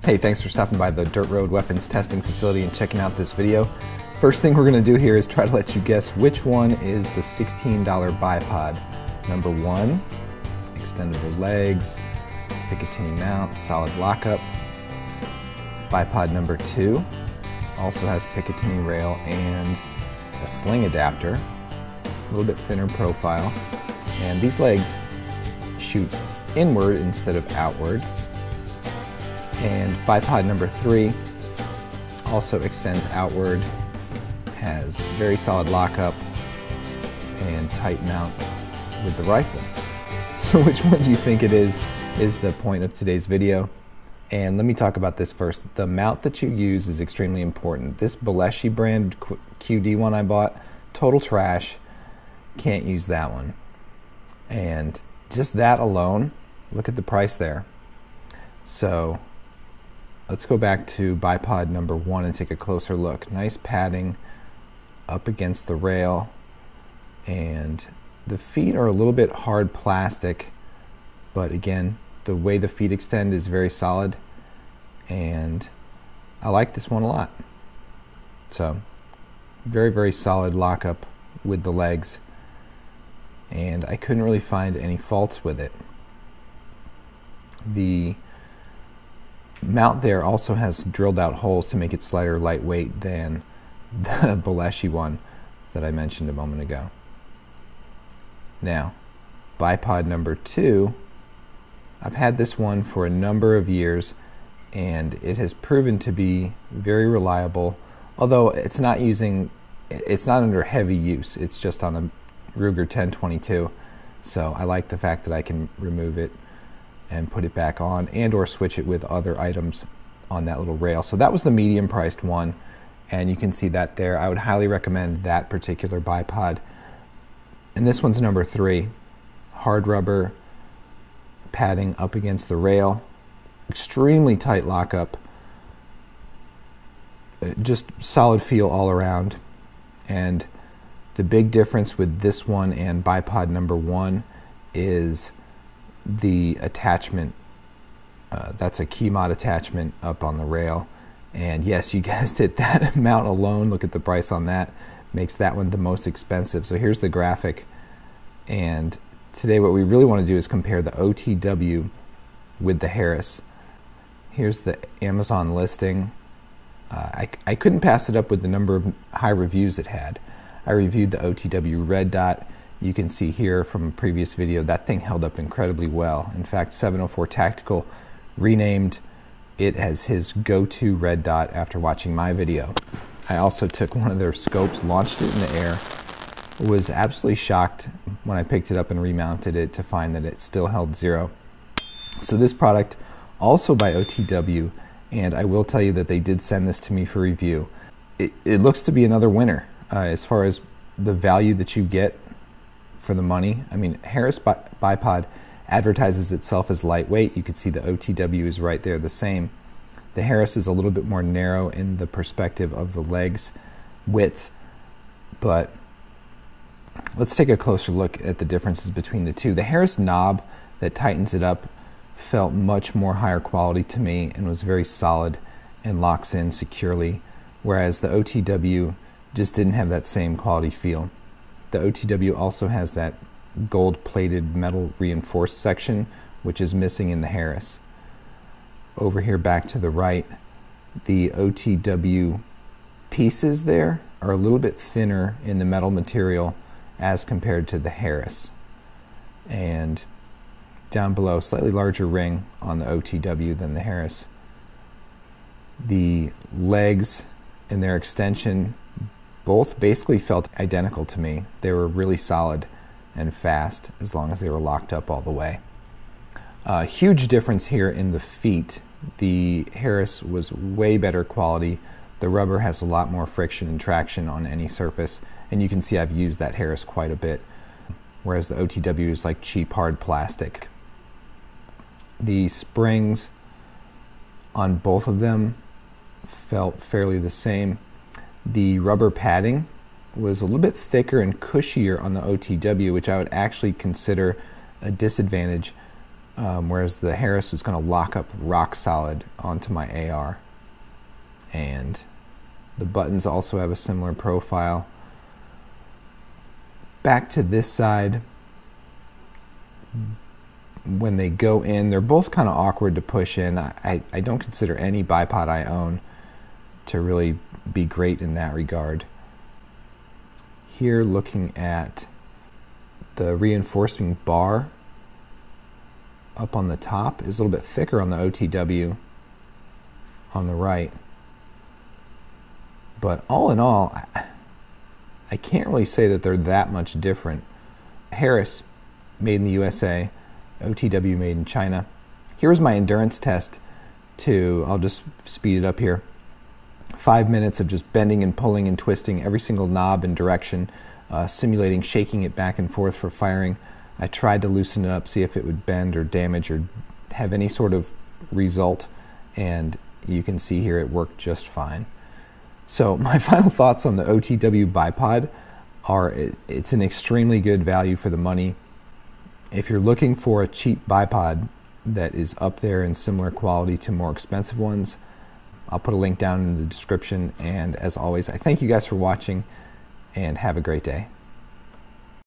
Hey, thanks for stopping by the Dirt Road Weapons Testing Facility and checking out this video. First thing we're going to do here is try to let you guess which one is the $16 bipod. Number 1, extendable legs, Picatinny mount, solid lockup. Bipod number 2 also has Picatinny rail and a sling adapter, a little bit thinner profile. And these legs shoot inward instead of outward. And bipod number 3 also extends outward, has very solid lockup and tight mount with the rifle. So which one do you think it is the point of today's video. And let me talk about this first. The mount that you use is extremely important. This Baleshi brand QD one I bought, total trash, can't use that one. And just that alone, look at the price there. So let's go back to bipod number 1 and take a closer look. Nice padding up against the rail, and the feet are a little bit hard plastic, but again, the way the feet extend is very solid, and I like this one a lot. So very, very solid lockup with the legs, and I couldn't really find any faults with it. The mount there also has drilled out holes to make it slighter lightweight than the Baleshi one that I mentioned a moment ago. Now, bipod number 2, I've had this one for a number of years and it has proven to be very reliable, although it's not under heavy use. It's just on a Ruger 1022, so I like the fact that I can remove it and put it back on and or switch it with other items on that little rail. So that was the medium priced one, and you can see that there. I would highly recommend that particular bipod. And this one's number 3, hard rubber padding up against the rail, extremely tight lockup, just solid feel all around. And the big difference with this one and bipod number 1 is the attachment. That's a key mod attachment up on the rail, and yes, you guessed it, that mount alone, look at the price on that, makes that one the most expensive. So here's the graphic, and today what we really want to do is compare the OTW with the Harris. Here's the Amazon listing. I couldn't pass it up with the number of high reviews it had. I reviewed the OTW red dot. You can see here from a previous video that thing held up incredibly well. In fact, 704 Tactical renamed it as his go-to red dot after watching my video. I also took one of their scopes, launched it in the air, was absolutely shocked when I picked it up and remounted it to find that it still held 0. So this product, also by OTW, and I will tell you that they did send this to me for review. It looks to be another winner as far as the value that you get for the money. I mean, Harris Bipod advertises itself as lightweight. You can see the OTW is right there the same. The Harris is a little bit more narrow in the perspective of the legs width, but let's take a closer look at the differences between the two. The Harris knob that tightens it up felt much more higher quality to me and was very solid and locks in securely, whereas the OTW just didn't have that same quality feel. The OTW also has that gold-plated metal reinforced section, which is missing in the Harris. Over here back to the right, the OTW pieces there are a little bit thinner in the metal material as compared to the Harris. And down below, slightly larger ring on the OTW than the Harris. The legs and their extension both basically felt identical to me. They were really solid and fast as long as they were locked up all the way. Huge difference here in the feet. The Harris was way better quality. The rubber has a lot more friction and traction on any surface, and you can see I've used that Harris quite a bit, whereas the OTW is like cheap hard plastic. The springs on both of them felt fairly the same. The rubber padding was a little bit thicker and cushier on the OTW, which I would actually consider a disadvantage whereas the Harris was going to lock up rock solid onto my AR. And the buttons also have a similar profile. Back to this side, when they go in, they're both kind of awkward to push in. I don't consider any bipod I own to really be great in that regard. Here, looking at the reinforcing bar up on the top, is a little bit thicker on the OTW on the right. But all in all, I can't really say that they're that much different. Harris, made in the USA, OTW made in China. Here's my endurance test I'll just speed it up here. 5 minutes of just bending and pulling and twisting every single knob and direction, simulating shaking it back and forth for firing. I tried to loosen it up, see if it would bend or damage or have any sort of result, and you can see here it worked just fine. So my final thoughts on the OTW bipod are it's an extremely good value for the money. If you're looking for a cheap bipod that is up there in similar quality to more expensive ones, I'll put a link down in the description. And as always, I thank you guys for watching and have a great day.